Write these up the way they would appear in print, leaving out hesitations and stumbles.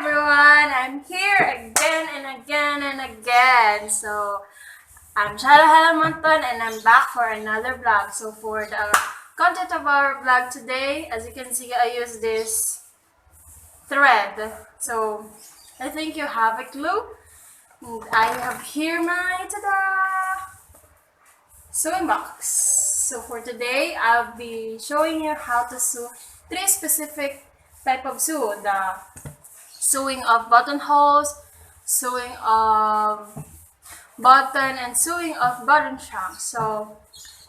everyone, I'm here again and again and again. So I'm Shala Halamonton and I'm back for another vlog. So for the content of our vlog today, as you can see, I use this thread. So I think you have a clue. And I have here my sewing box. So for today, I'll be showing you how to sew three specific type of sew. The sewing of buttonholes, sewing of button, and sewing of button shank. So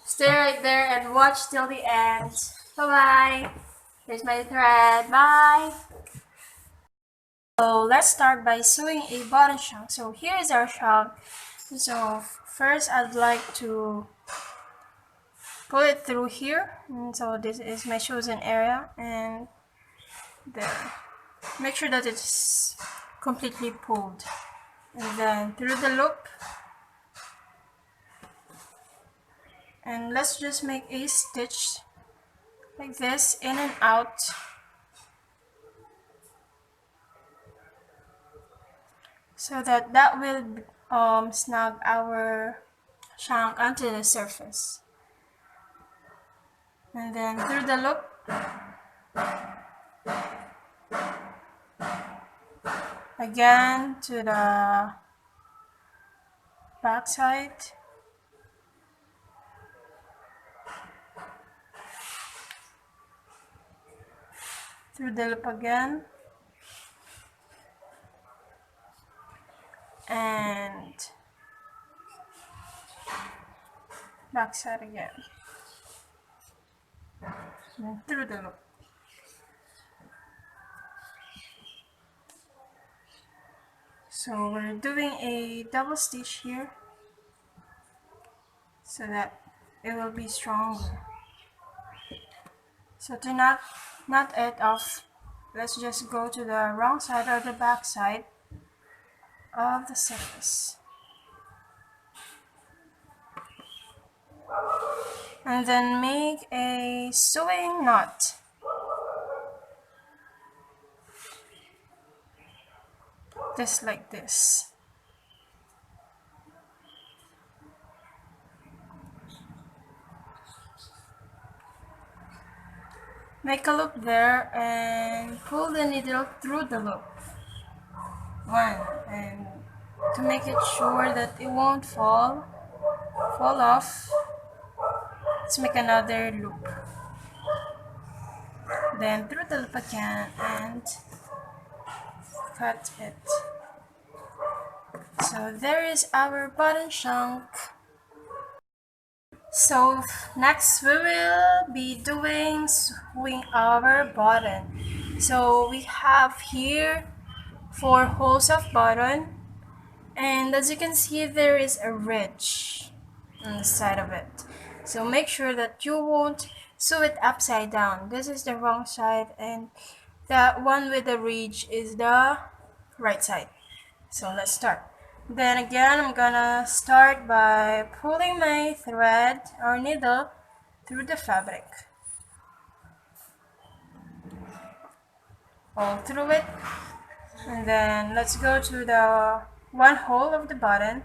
stay right there and watch till the end. Bye bye. Here's my thread. Bye. So let's start by sewing a button shank. So here is our shank. So first I'd like to pull it through here. And so this is my chosen area, and there. Make sure that it's completely pulled, and then through the loop, and let's just make a stitch like this, in and out, so that will snug our shank onto the surface, and then through the loop, again to the back side, through the loop again, and back side again, and through the loop. So we're doing a double stitch here so that it will be stronger. So to not it off, let's just go to the wrong side or the back side of the surface. And then make a sewing knot. Just like this. Make a loop there and pull the needle through the loop. One, and to make it sure that it won't fall off, let's make another loop. Then through the loop again and cut it. So there is our button shank. So next we will be doing sewing our button. So we have here 4 holes of button, and as you can see, there is a ridge on the side of it. So make sure that you won't sew it upside down. This is the wrong side, and that one with the ridge is the right side. So let's start. Then again, I'm gonna start by pulling my thread or needle through the fabric, all through it, and then let's go to the one hole of the button,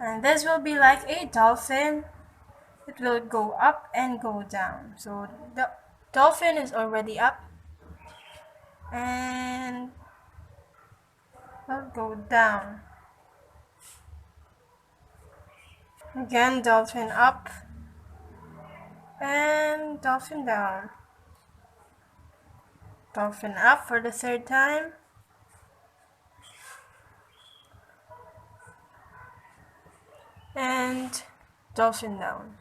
and this will be like a dolphin. It will go up and go down. So the dolphin is already up, and will go down. Again, dolphin up and dolphin down. Dolphin up for the third time. And dolphin down.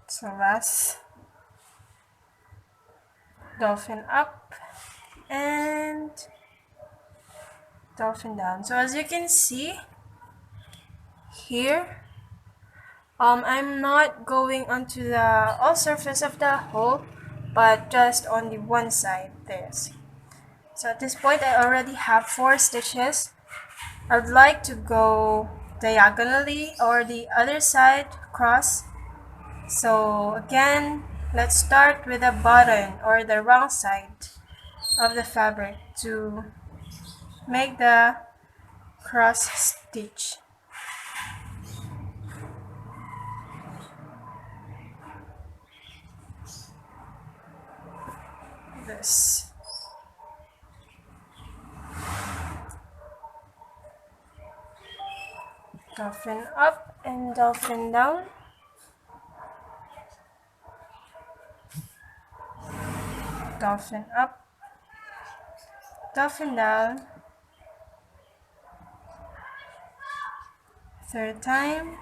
So last, dolphin up and dolphin down. So as you can see here, I'm not going onto the all surface of the hole, but just on the one side there. So at this point I already have 4 stitches. I'd like to go diagonally or the other side cross. So again, Let's start with the button or the wrong side of the fabric to make the cross stitch. This. Dolphin up and dolphin down. Dolphin up, dolphin down. Third time.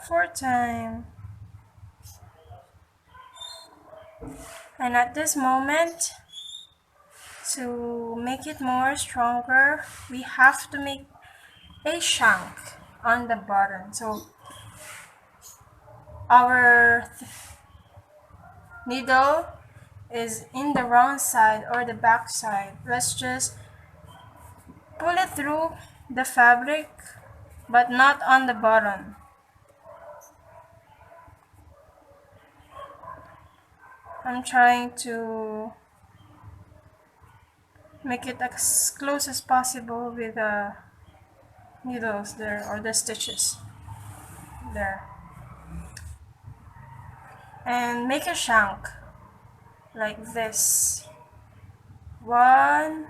Fourth time. And at this moment, to make it more stronger, we have to make a shank on the bottom. So our needle is in the wrong side or the back side. Let's just pull it through the fabric, but not on the bottom. I'm trying to make it as close as possible with the needles there or the stitches there. And make a shank like this. 1,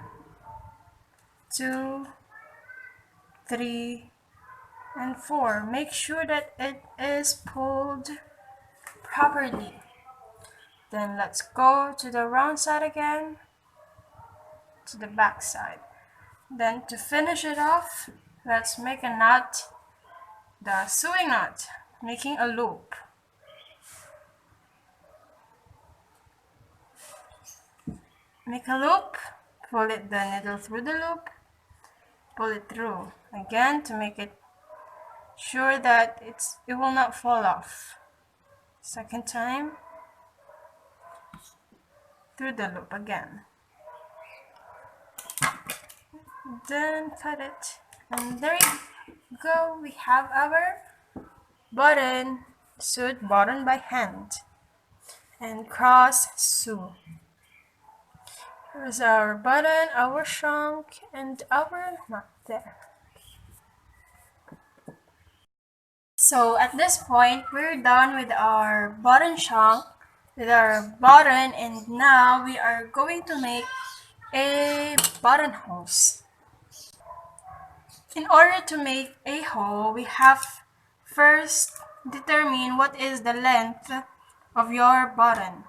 2, 3, and 4. Make sure that it is pulled properly. Then let's go to the round side again, to the back side. Then to finish it off, let's make a knot, the sewing knot, making a loop. Make a loop, pull it the needle through the loop, pull it through again to make it sure that it will not fall off. Second time, through the loop again. Then cut it, and there you go. We have our button, sewed button by hand, and cross sew. Here's our button, our shank, and our knot there. So at this point, we're done with our button shank, with our button, and now we are going to make a buttonholes. In order to make a hole, we have first determine what is the length of your button.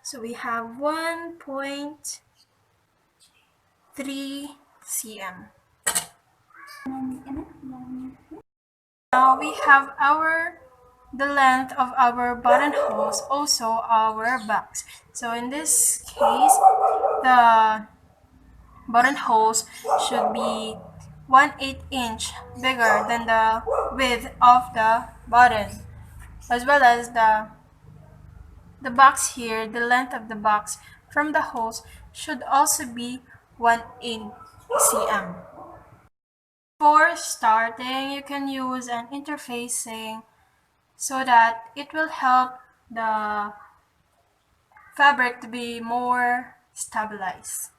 So we have 1.3 cm. Now we have the length of our buttonholes, also our backs. So in this case, the buttonholes should be 1/8 inch bigger than the width of the button, as well as the box here, the length of the box from the holes should also be 1/8 cm. Before starting, you can use an interfacing so that it will help the fabric to be more stabilized.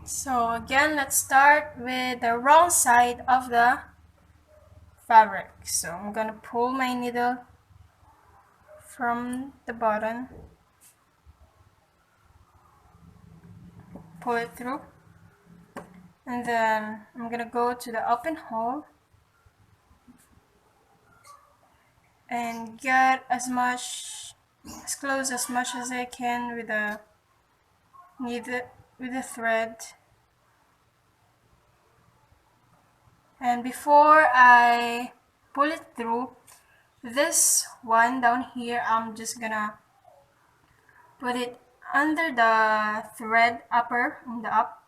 So again, let's start with the wrong side of the fabric. So I'm gonna pull my needle from the bottom, pull it through, and then I'm gonna go to the open hole and get as close as much as I can with the thread. And before I pull it through, this one down here, I'm just gonna put it under the thread upper in the up,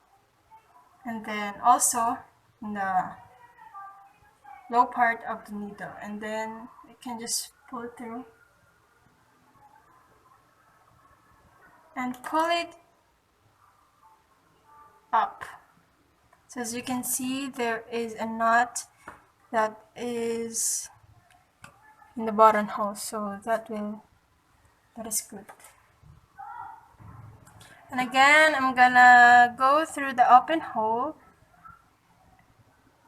and then also in the low part of the needle, and then I can just pull it through and pull it up. So as you can see, there is a knot that is in the bottom hole, so that is good. And again, I'm gonna go through the open hole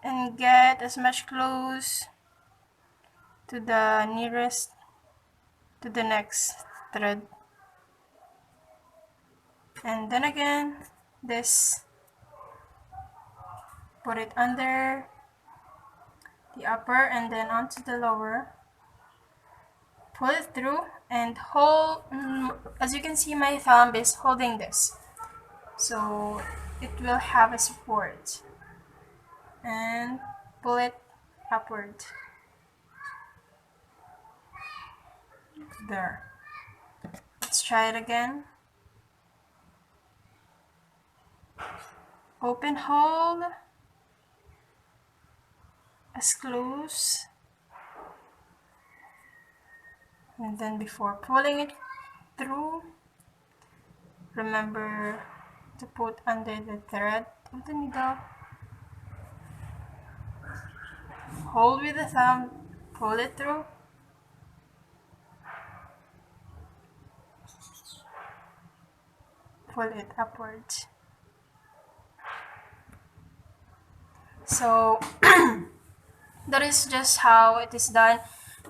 and get as much close to the nearest to the next thread. And then again, this, put it under the upper and then onto the lower, pull it through and hold. As you can see, my thumb is holding this, so it will have a support, and pull it upward. There. Let's try it again. Open hole as close, and then before pulling it through, remember to put under the thread of the needle, hold with the thumb, pull it through, pull it upwards. So that is just how it is done.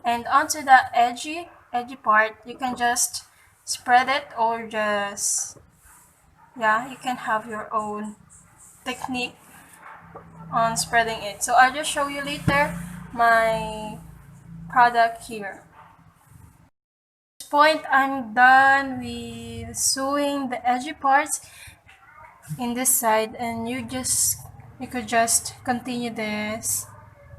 And onto the edgy part, you can just spread it, or just, yeah, you can have your own technique on spreading it. So I'll just show you later my product here. At this point, I'm done with sewing the edgy parts in this side, and you could just continue this,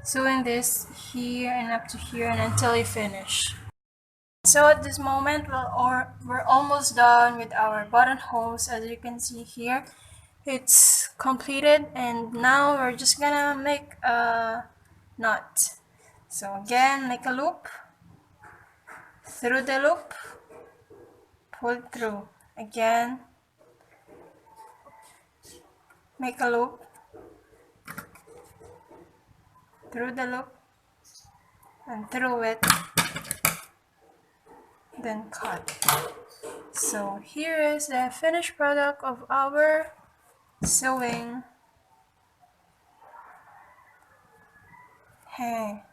sewing this here and up to here, and until you finish. So at this moment, we're almost done with our buttonholes. As you can see here, it's completed, and now we're just gonna make a knot. So again, make a loop, through the loop, pull through, again, make a loop, through the loop, and through it, then cut. So here is the finished product of our sewing. Hey.